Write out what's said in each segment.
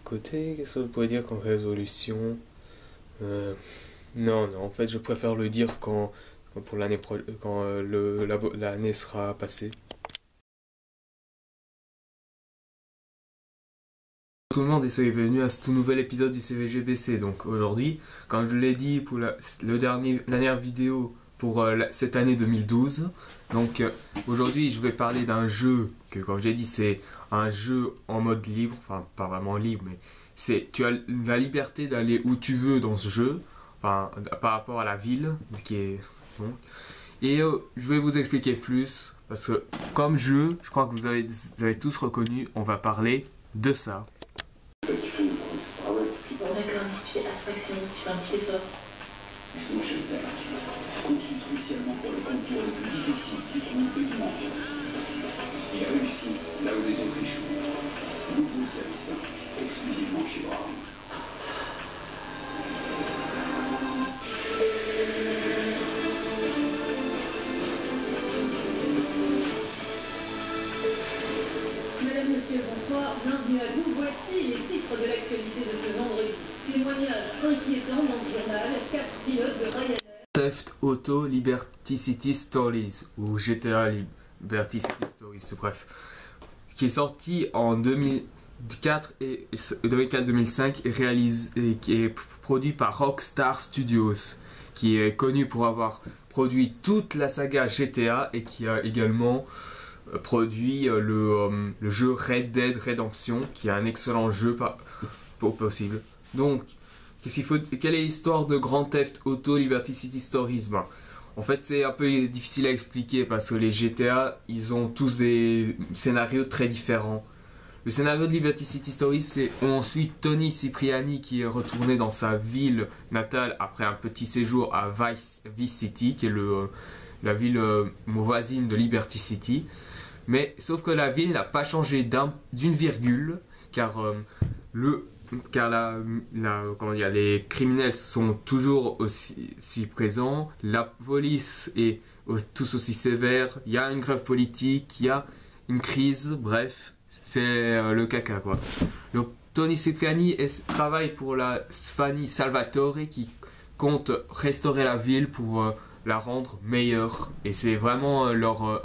Côté, qu'est-ce que vous pouvez dire comme résolution? Euh, non, non, en fait, je préfère le dire quand pour quand l'année sera passée. Tout le monde et soyez bienvenus à ce tout nouvel épisode du CVGBC. Donc aujourd'hui, comme je l'ai dit pour la dernière vidéo pour cette année 2012, donc aujourd'hui je vais parler d'un jeu que, comme j'ai dit, c'est un jeu en mode libre, enfin pas vraiment libre, mais tu as la liberté d'aller où tu veux dans ce jeu, enfin par rapport à la ville qui est bon. Et je vais vous expliquer plus parce que comme jeu, je crois que vous avez tous reconnu, on va parler de ça. Bon, d'accord, mais si tu fais abstraction, tu fais un petit effort. Son chef d'attaque, conçu spécialement pour le contour le plus difficile qui trouve du monde. Il a réussi là où les autres échouent. Nouveau service, exclusivement chez Brown. Mesdames, Messieurs, bonsoir, bienvenue à vous. Voici les titres de l'actualité de ce vendredi. Témoignage inquiétant dans le journal, 4 pilotes de Ryanair. Theft Auto Liberty City Stories ou GTA Liberty City Stories, bref, qui est sorti en 2004 et 2004-2005 et qui est produit par Rockstar Studios, qui est connu pour avoir produit toute la saga GTA et qui a également produit le jeu Red Dead Redemption, qui est un excellent jeu possible. Donc, quelle est l'histoire de Grand Theft Auto Liberty City Stories? En fait, c'est un peu difficile à expliquer parce que les GTA, ils ont tous des scénarios très différents. Le scénario de Liberty City Stories, c'est on suit Tony Cipriani qui est retourné dans sa ville natale après un petit séjour à Vice City, qui est la ville voisine de Liberty City. Mais sauf que la ville n'a pas changé d'une virgule, car comment dire, les criminels sont toujours aussi présents, la police est tous aussi sévère, il y a une grève politique, il y a une crise, bref, c'est le caca quoi. Donc Tony Cipriani travaille pour la famille Salvatore qui compte restaurer la ville pour la rendre meilleure, et c'est vraiment leur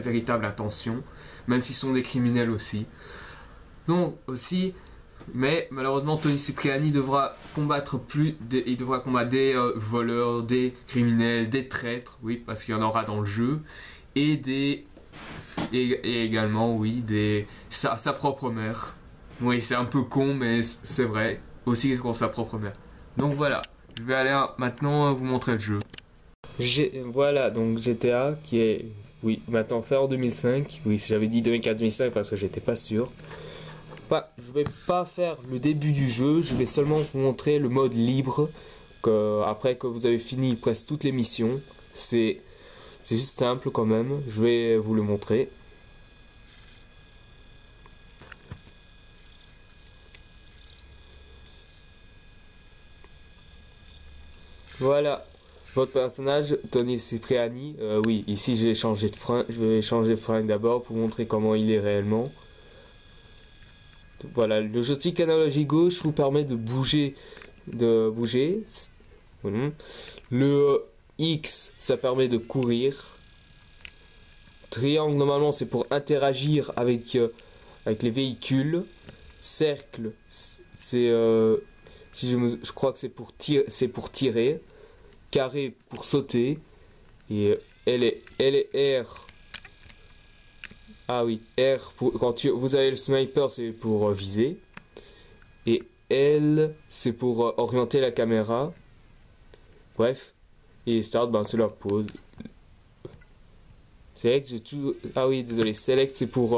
véritable intention, même s'ils sont des criminels aussi. Donc aussi, mais malheureusement Tony Cipriani devra combattre il devra combattre des voleurs, des criminels, des traîtres, oui, parce qu'il y en aura dans le jeu, et et également oui sa propre mère. Oui, c'est un peu con, mais c'est vrai, aussi contre sa propre mère. Donc voilà, je vais aller maintenant vous montrer le jeu. Voilà, donc GTA qui est, oui, maintenant fait en 2005. Oui, si j'avais dit 2004-2005 parce que j'étais pas sûr. Enfin, je vais pas faire le début du jeu, je vais seulement vous montrer le mode libre. Après que vous avez fini presque toutes les missions, c'est juste simple quand même. Je vais vous le montrer. Voilà. Votre personnage, Tony Cipriani, oui, ici j'ai changé de frein, je vais changer de frein d'abord pour montrer comment il est réellement. Voilà, le joystick analogique gauche vous permet de bouger. Le X, ça permet de courir. Triangle, normalement, c'est pour interagir avec les véhicules. Cercle, c'est si je crois que c'est pour tirer. Carré pour sauter. Et L et R. Ah oui, R quand vous avez le sniper, c'est pour viser. Et L, c'est pour orienter la caméra. Bref. Et Start, ben c'est la pause. Select, j'ai tout. Ah oui, désolé. Select, c'est pour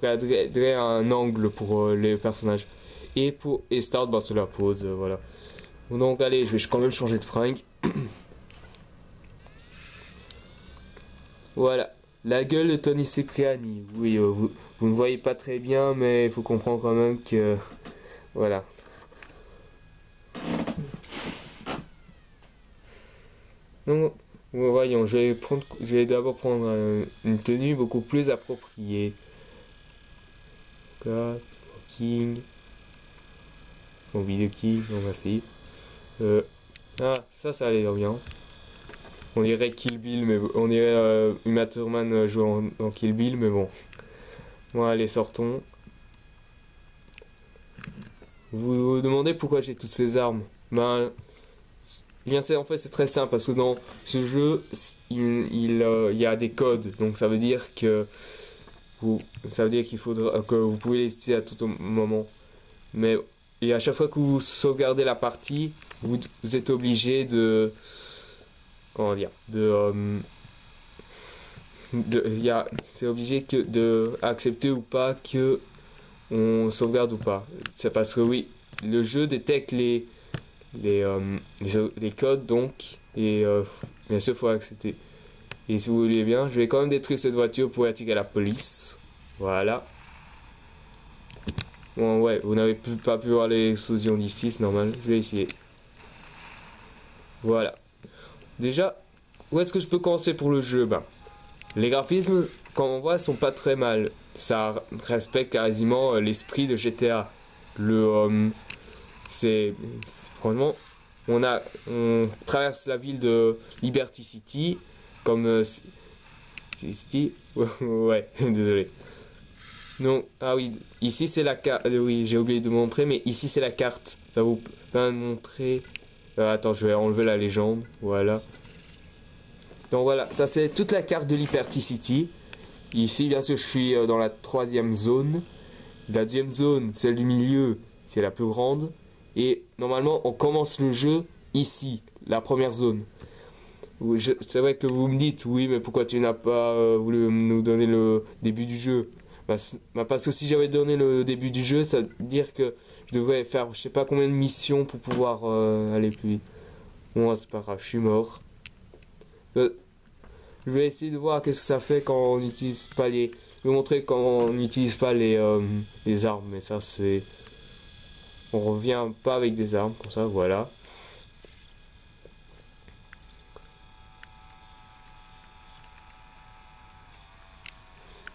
cadrer un angle pour les personnages. Et Start, ben c'est la pause. Voilà. Donc allez, je vais quand même changer de fringue. Voilà. La gueule de Tony Cipriani. Oui, vous ne voyez pas très bien, mais il faut comprendre quand même que... Voilà. Donc, voyons, je vais d'abord prendre une tenue beaucoup plus appropriée. King. Moby King, on va essayer. Ah, ça a l'air bien. On dirait Kill Bill, mais on dirait Uma Thurman jouant dans Kill Bill, mais bon. Bon, allez, sortons. Vous vous demandez pourquoi j'ai toutes ces armes? Ben, bien c'est en fait c'est très simple parce que dans ce jeu il y a des codes, donc ça veut dire que qu'il faudra que vous pouvez les utiliser à tout moment. Mais et à chaque fois que vous sauvegardez la partie, vous êtes obligé de comment dire c'est obligé que de accepter ou pas que on sauvegarde ou pas. C'est parce que oui, le jeu détecte les codes donc et bien sûr il faut accepter. Et si vous voulez bien, je vais quand même détruire cette voiture pour attirer la police. Voilà. Bon ouais, vous n'avez pas pu voir l'explosion d'ici, c'est normal. Je vais essayer. Voilà. Déjà, où est-ce que je peux commencer pour le jeu? Ben, les graphismes, quand on voit, sont pas très mal. Ça respecte quasiment l'esprit de GTA. Franchement, on traverse la ville de Liberty City comme City. Ouais, désolé. Non, ah oui, ici c'est la carte. Oui, j'ai oublié de montrer, mais ici c'est la carte. Ça vous peut montrer. Attends, je vais enlever la légende. Voilà. Donc voilà, ça c'est toute la carte de Liberty City. Ici, bien sûr, je suis dans la 3e zone. La 2e zone, celle du milieu, c'est la plus grande. Et normalement, on commence le jeu ici, la 1re zone. C'est vrai que vous me dites, oui, mais pourquoi tu n'as pas voulu nous donner le début du jeu? Parce que si j'avais donné le début du jeu, ça veut dire que je devrais faire je sais pas combien de missions pour pouvoir aller plus vite. Bon, c'est pas grave, je suis mort. Je vais essayer de voir qu'est-ce que ça fait quand on n'utilise pas les... Je vais vous montrer quand on n'utilise pas les armes, mais ça c'est... On revient pas avec des armes, comme ça, voilà.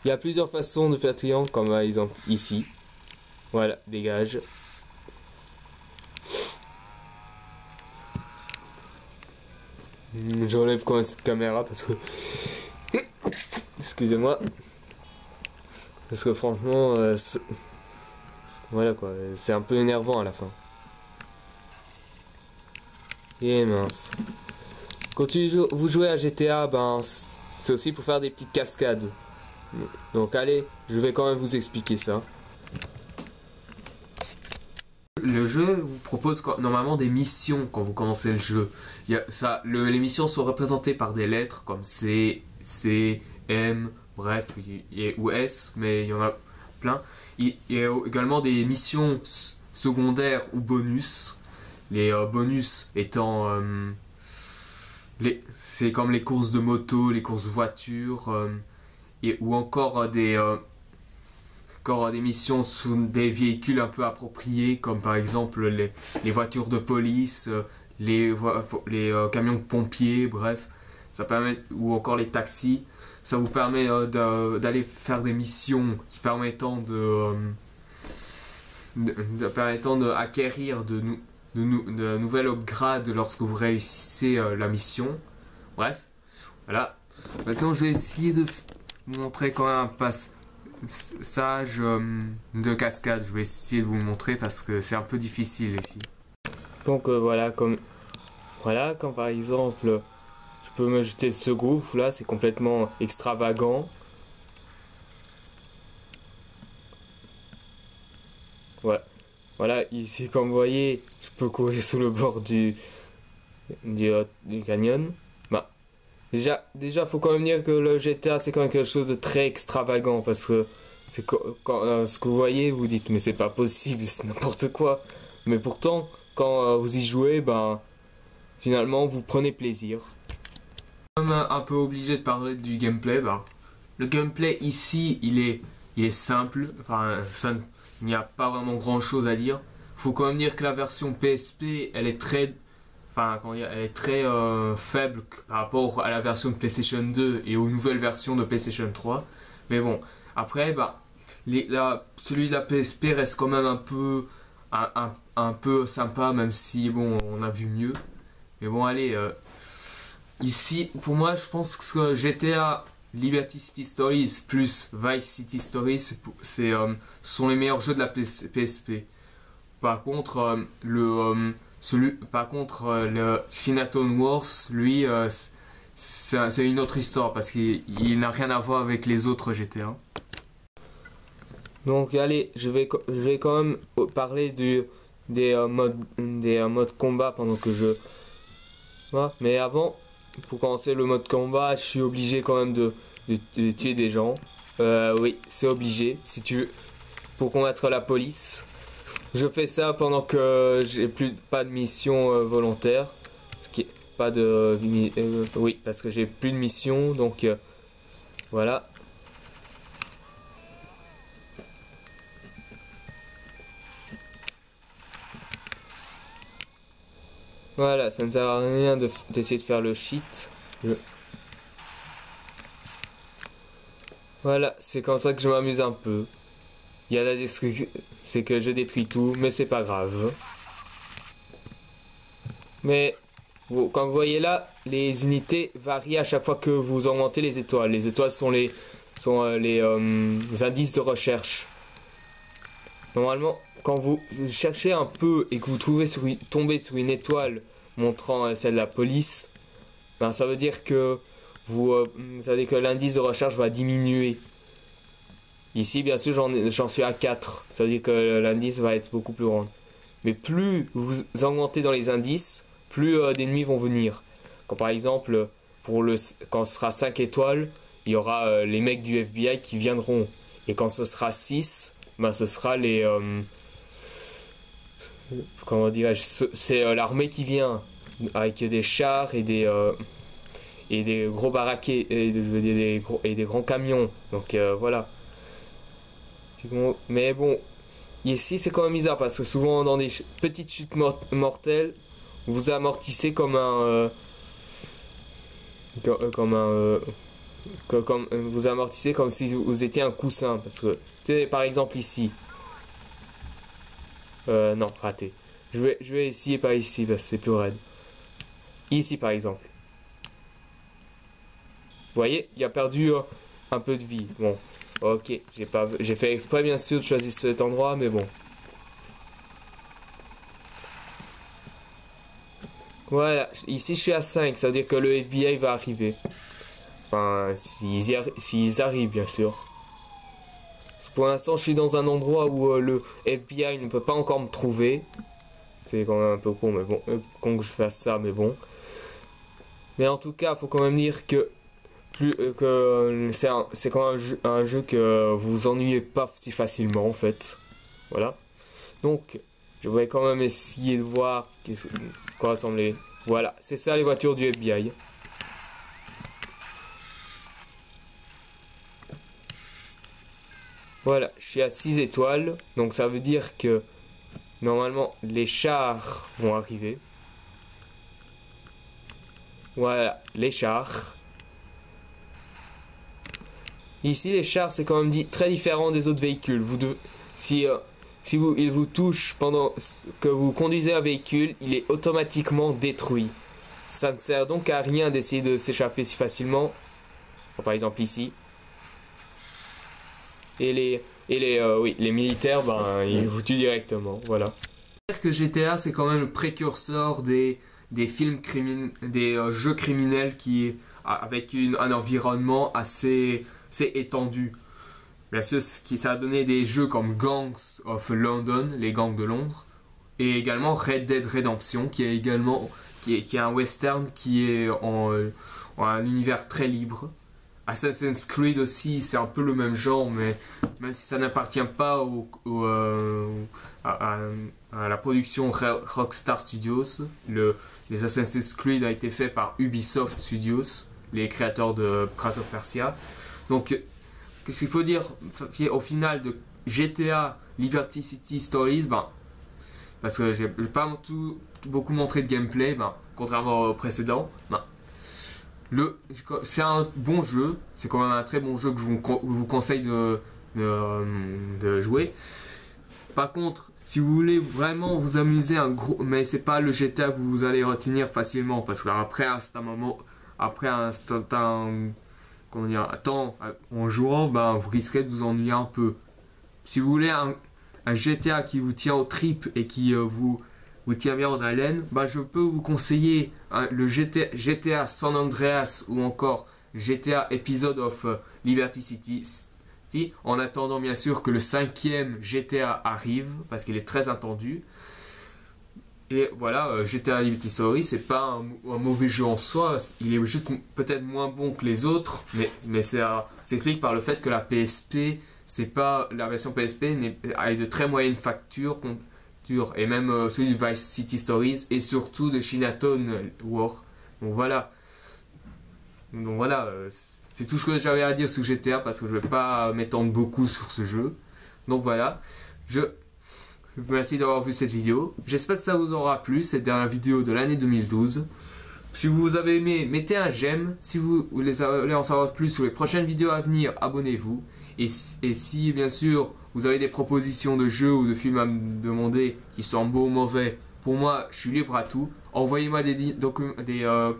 Il y a plusieurs façons de faire triangle, comme par exemple ici. Voilà, dégage. J'enlève quand même cette caméra parce que... Excusez-moi. Parce que franchement... voilà quoi, c'est un peu énervant à la fin. Et mince. Quand vous jouez à GTA, ben c'est aussi pour faire des petites cascades. Donc allez, je vais quand même vous expliquer ça. Le jeu vous propose normalement des missions quand vous commencez le jeu. Les missions sont représentées par des lettres comme C, M, bref, ou S, mais il y en a plein. Il y a également des missions secondaires ou bonus. Les bonus étant... c'est comme les courses de moto, les courses de voiture, ou encore des missions sous des véhicules un peu appropriés, comme par exemple les voitures de police, les camions de pompiers, bref. Ça permet, ou encore les taxis. Ça vous permet d'aller faire des missions qui permettant d'acquérir de nouvelles upgrades lorsque vous réussissez la mission. Bref, voilà. Maintenant, je vais essayer de vous montrer quand même un passage de cascade. Je vais essayer de vous le montrer parce que c'est un peu difficile ici. Donc voilà, comme par exemple, je peux me jeter de ce gouffre là, c'est complètement extravagant. Voilà, ici comme vous voyez, je peux courir sous le bord du canyon. Bah, déjà, faut quand même dire que le GTA c'est quand même quelque chose de très extravagant parce que c'est ce que vous voyez, vous dites mais c'est pas possible, c'est n'importe quoi. Mais pourtant, quand vous y jouez, ben finalement vous prenez plaisir. Je suis même un peu obligé de parler du gameplay. Ben, le gameplay ici, il est simple. Enfin, il n'y a pas vraiment grand chose à dire. Faut quand même dire que la version PSP, elle est très, faible par rapport à la version de PlayStation 2 et aux nouvelles versions de PlayStation 3. Mais bon, après, bah, celui de la PSP reste quand même un peu sympa, même si bon, on a vu mieux. Mais bon, allez, ici, pour moi, je pense que GTA Liberty City Stories plus Vice City Stories, sont les meilleurs jeux de la PSP. Par contre, le Chinatown Wars, lui, c'est une autre histoire parce qu'il n'a rien à voir avec les autres GTA. Donc allez, je vais quand même parler des modes combat pendant que je... Voilà. Mais avant, pour commencer le mode combat, je suis obligé quand même de tuer des gens. Oui, c'est obligé, si tu veux, pour combattre la police. Je fais ça pendant que j'ai pas de mission volontaire. Ce qui est pas de... oui, parce que j'ai plus de mission, donc voilà. Voilà, ça ne sert à rien d'essayer de faire le cheat. Voilà, c'est comme ça que je m'amuse un peu. Il y a la destruction, c'est que je détruis tout, mais c'est pas grave. Mais, comme vous voyez là, les unités varient à chaque fois que vous augmentez les étoiles. Les étoiles sont les indices de recherche. Normalement, quand vous cherchez un peu et que vous tombez sur une étoile montrant celle de la police, ben ça veut dire que l'indice de recherche va diminuer. Ici, bien sûr, j'en suis à 4. Ça veut dire que l'indice va être beaucoup plus grand. Mais plus vous augmentez dans les indices, plus d'ennemis vont venir. Quand par exemple, quand ce sera 5 étoiles, il y aura les mecs du FBI qui viendront. Et quand ce sera 6, ben ce sera les... comment dirais-je, c'est l'armée qui vient avec des chars et des gros baraquets et des grands camions. Donc voilà. Mais bon, ici c'est quand même bizarre parce que souvent dans des petites chutes mortelles, vous amortissez comme vous amortissez comme si vous étiez un coussin. Parce que par exemple ici. Non, raté. Je vais essayer par ici parce que c'est plus raide. Ici par exemple. Vous voyez, il a perdu un peu de vie. Bon, ok, j'ai fait exprès bien sûr de choisir cet endroit, mais bon. Voilà, ici je suis à 5, ça veut dire que le FBI va arriver. Enfin, s'ils arrivent bien sûr. Pour l'instant, je suis dans un endroit où le FBI ne peut pas encore me trouver. C'est quand même un peu con, mais bon, con que je fasse ça, mais bon. Mais en tout cas, faut quand même dire que c'est quand même un jeu que vous ennuyez pas si facilement en fait. Voilà. Donc, je vais quand même essayer de voir quoi ressembler. Voilà, c'est ça les voitures du FBI. Voilà, je suis à 6 étoiles, donc ça veut dire que normalement les chars vont arriver. Voilà, les chars. Ici les chars c'est quand même très différent des autres véhicules. Si il vous touche pendant que vous conduisez un véhicule, il est automatiquement détruit. Ça ne sert donc à rien d'essayer de s'échapper si facilement. Par exemple ici. Et les militaires, ben, ils vous tuent directement, voilà. C'est-à-dire que GTA, c'est quand même le précurseur des films des jeux criminels avec un environnement assez étendu. Bien sûr, ça a donné des jeux comme Gangs of London, les gangs de Londres, et également Red Dead Redemption, qui est un western qui est en un univers très libre. Assassin's Creed aussi, c'est un peu le même genre, mais même si ça n'appartient pas à la production Rockstar Studios, les Assassin's Creed a été fait par Ubisoft Studios, les créateurs de Prince of Persia. Donc, qu'est-ce qu'il faut dire au final de GTA Liberty City Stories, parce que j'ai pas beaucoup montré de gameplay, contrairement au précédent. C'est un bon jeu, c'est quand même un très bon jeu que je vous conseille de jouer. Par contre, si vous voulez vraiment vous amuser mais c'est pas le GTA que vous allez retenir facilement, parce qu'après un certain temps en jouant, vous risquez de vous ennuyer un peu. Si vous voulez un GTA qui vous tient aux tripes et qui vous tient bien en haleine, je peux vous conseiller le GTA San Andreas ou encore GTA Episode of Liberty City, en attendant bien sûr que le 5e GTA arrive, parce qu'il est très attendu. Et voilà, GTA Liberty Story, c'est pas un mauvais jeu en soi, il est juste peut-être moins bon que les autres, mais ça s'explique par le fait que la PSP, la version PSP a de très moyennes factures, et même celui de Vice City Stories, et surtout de Chinatown War. Donc voilà, c'est tout ce que j'avais à dire sur GTA, parce que je ne vais pas m'étendre beaucoup sur ce jeu. Donc voilà, je vous remercie d'avoir vu cette vidéo. J'espère que ça vous aura plu, cette dernière vidéo de l'année 2012. Si vous avez aimé, mettez un j'aime. Si vous voulez en savoir plus sur les prochaines vidéos à venir, abonnez-vous. Et si bien sûr vous avez des propositions de jeux ou de films à me demander, qui sont beaux ou mauvais, pour moi je suis libre à tout. Envoyez-moi des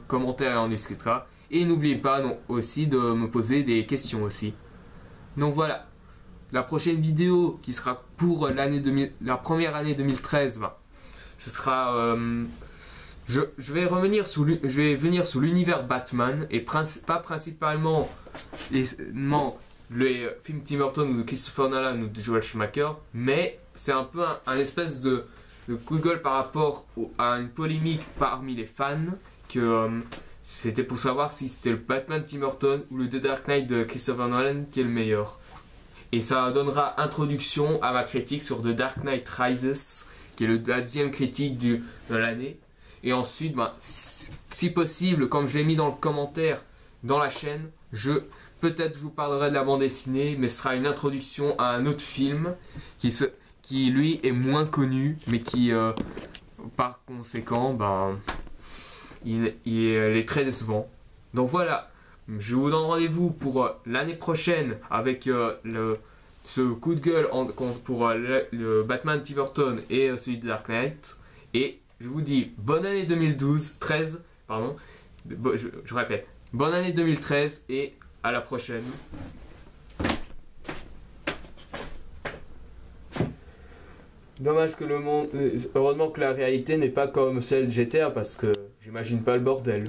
commentaires et on discutera. Et n'oubliez pas aussi de me poser des questions aussi. Donc voilà, la prochaine vidéo qui sera pour la première année 2013, ce sera... je vais venir sur l'univers Batman, et pas principalement les films Tim Burton ou de Christopher Nolan ou de Joel Schumacher, mais c'est un peu un espèce de coup de gueule par rapport à une polémique parmi les fans, que c'était pour savoir si c'était le Batman Tim Burton ou le The Dark Knight de Christopher Nolan qui est le meilleur. Et ça donnera introduction à ma critique sur The Dark Knight Rises, qui est la 10e critique de l'année. Et ensuite, si possible, comme je l'ai mis dans le commentaire dans la chaîne, peut-être je vous parlerai de la bande dessinée, mais ce sera une introduction à un autre film qui lui est moins connu, mais qui par conséquent il est très décevant. Donc voilà, je vous donne rendez-vous pour l'année prochaine avec ce coup de gueule pour le Batman Tim Burton et celui de Dark Knight. Et je vous dis bonne année 13, pardon, je répète, bonne année 2013 et à la prochaine. Dommage que heureusement que la réalité n'est pas comme celle de GTA, parce que j'imagine pas le bordel.